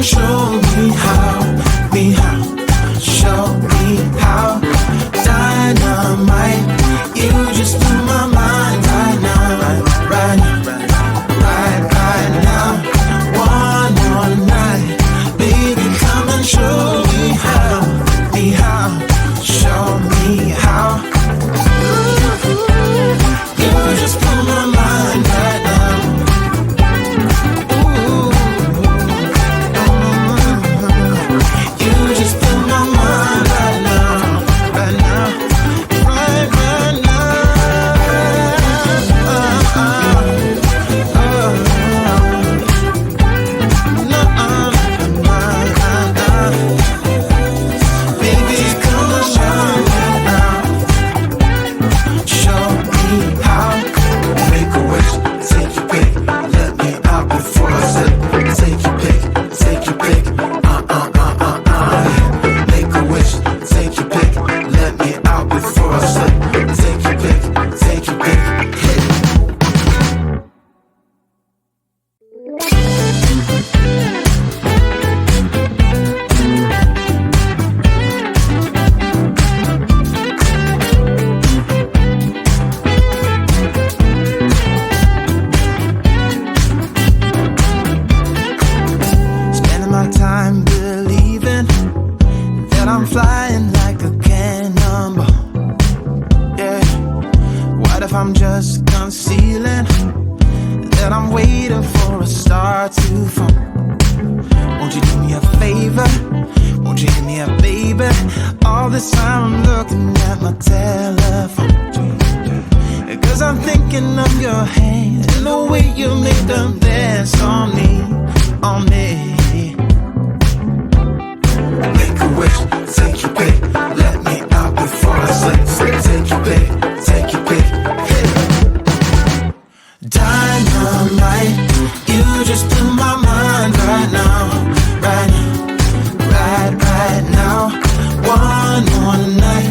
show me how, show me how. Dynamite, you just blew my mind right now, right now. One more night, baby, come and show me how, show me how. You just blew my mind right now. You just blew my mind right now, right now, right now. Baby, come and show me now, show me how. Make a wish, take your pick, let me out before I slip. Take your pick, take your pick. Make a wish, take your pick, let me out before I slip. Take your pick, take your pick. Spending my time believing that I'm flying like a cannonball. Yeah. What if I'm just concealing that I'm waiting for a star to fall? Won't you do me a favor? Won't you hit me up, baby? All this time I'm looking at my telephone, 'cause I'm thinking of your hand and the way you make them dance on me, on me. Make a wish, take your pick, let me out before I slip. Take your pick, take your pick. Dynamite, you just blew my mind right now, right now. One more night,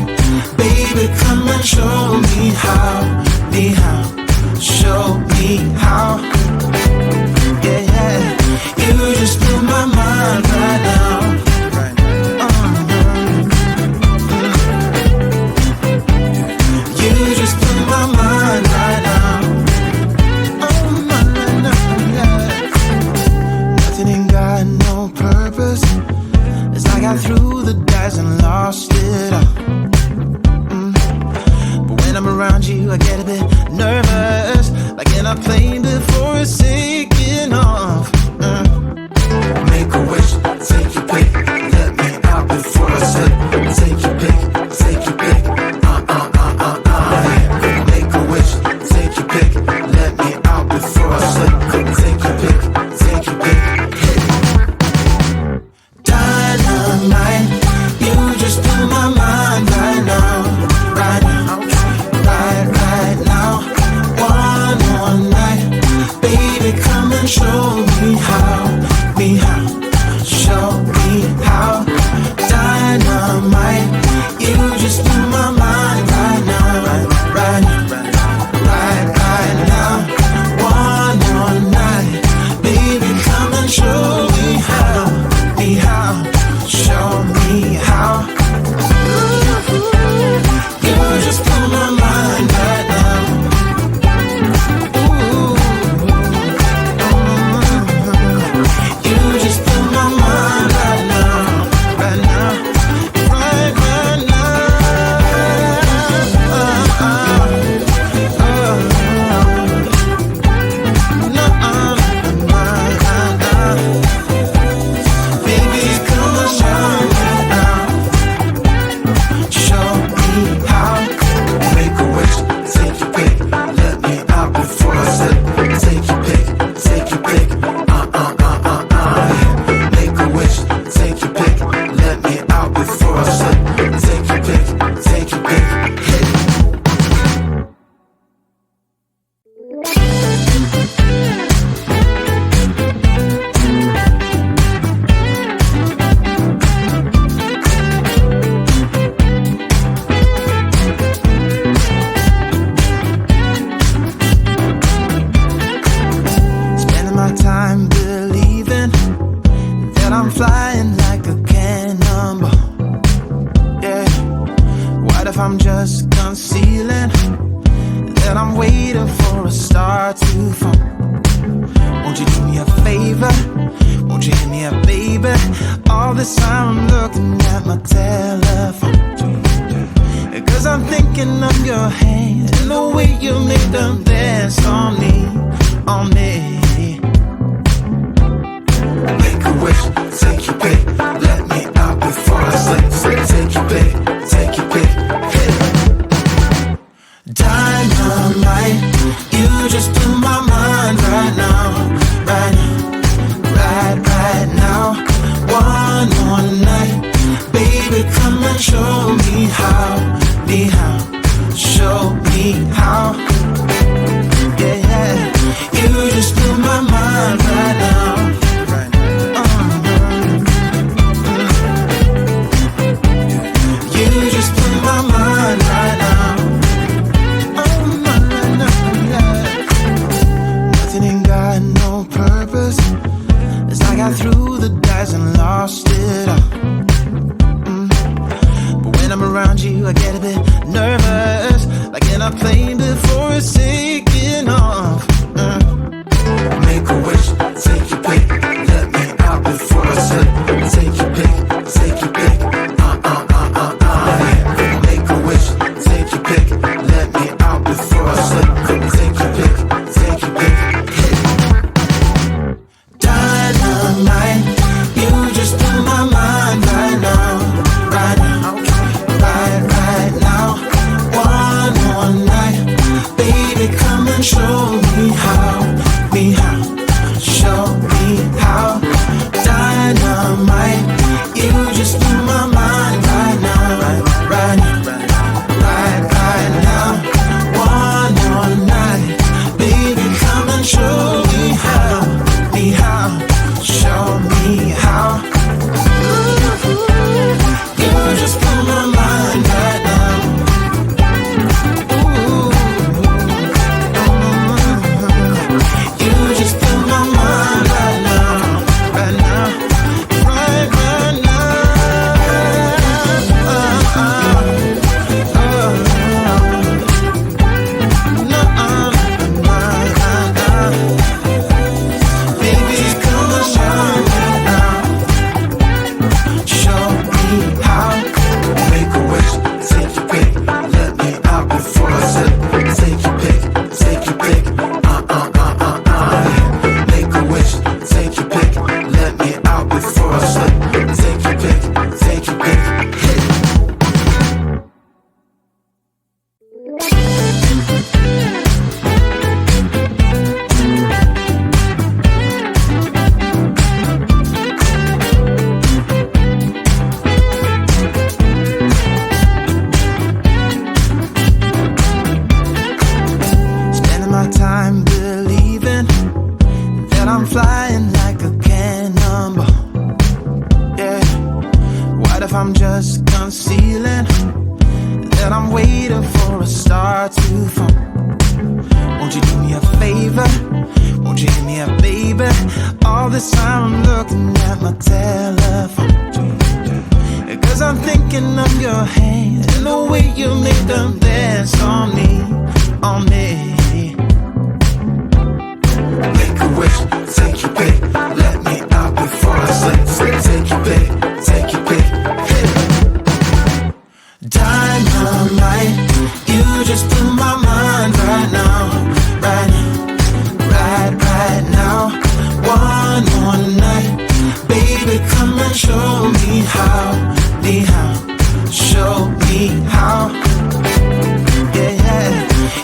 baby, come and show me how, show me how. Yeah, you just blew my mind right now. You just blew my mind right now. Oh, nothing ain't got no purpose. It's like I threw the dice and lost it all. But when I'm around you, I get a bit nervous, like in a plane before it's taking off. Make a wish, take your pick, let me out before I slip. Take your pick, take your pick. Make a wish, take your pick, let me out before I slip. Take your pick, take your pick. Dynamite, you just blew my mind right now, right now. One more night, baby, come and show me how, show me how. Dynamite, you just blew my mind right now, right now. One more night, baby, come and show me how, show me how. You just blew my mind right now. You just blew my mind right now, right now, right now. Baby, come and show me now, show me how. Make a wish, take your pick, let me out before I slip. Take your pick, take your pick. Make a wish, take your pick, let me out before I slip. Take your pick, take your pick. Spending my time believing that I'm baby. All this time I'm looking at my telephone, 'cause I'm thinking of your hand and the way you made them dance on me, on me. Make a wish, take your pick, let me out before I sleep. Take your pick, take your pick, hey. Dynamite, you just blew my mind right now, right now, right now. One more night, baby, come and show me how, show me how. Yeah, yeah, you just blew my mind right now. You just blew my mind right now. Oh, my, yeah. Nothing ain't got no purpose, as I got through the dice and lost it all. But when I'm around you, I get a bit nervous, like in a plane before it's taking off. Make a wish, take your pick, let me out before I slip. Take your pick, take your pick. Make a wish, take your pick, let me out before I slip. Take your pick, take your pick. Dynamite, you just blew my mind right now, right now, right now. One more night, baby, come and show me how, show me how. Dynamite, you just blew my mind right now, right now. One more night, baby, come and show me how, show me how. You just blew my mind right now. Ooh. You just blew my mind right now, right now, right now. Baby, come and show me now, show me how. Make a wish, take your pick, let me out before I slip. Take your pick, take your pick, Make a wish, take your pick, let me out before I slip. Take your pick, take your pick, hey. Spending my time believing that I'm flying like a cannonball. Yeah. What if I'm just concealing that I'm waiting for a star to fall? Won't you do me a favor? Won't you hear me up, baby? All this time I'm looking at my telephone, 'cause I'm thinking of your hand and the way you made them dance on me, on me. Make a wish, take your pick, let me out before I slip. Take your pick, take your pick, hey. Dynamite, you just blew my mind right now, right now. One more night, baby, come and show me how, show me how. Yeah, yeah,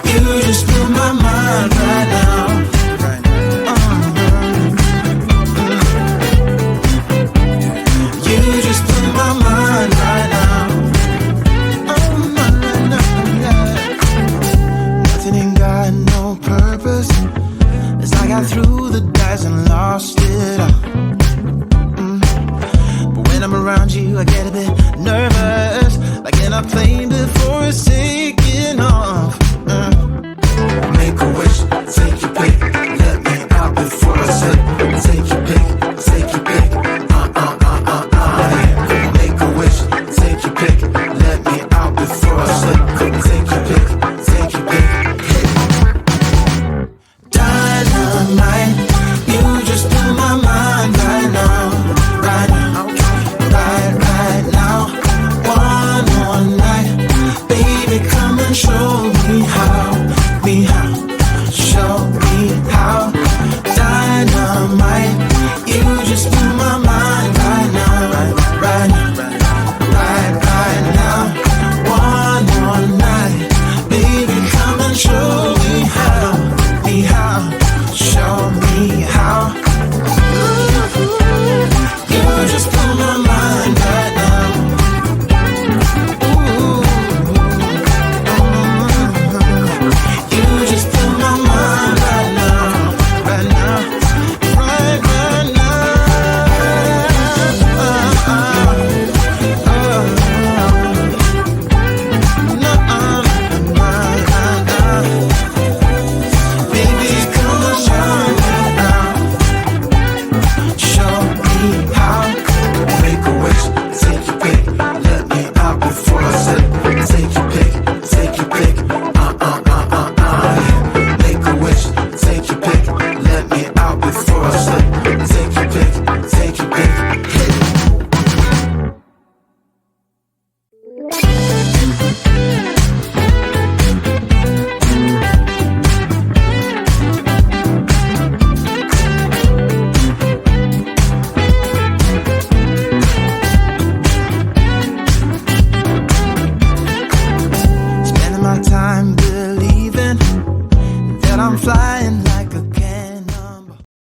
you just blew my mind right now. You just blew my mind right now. Oh, no, yeah. Nothing ain't got no purpose, as I got through the dice and lost it all. But when I'm around you, I get a bit nervous, like in a plane before it's taking off.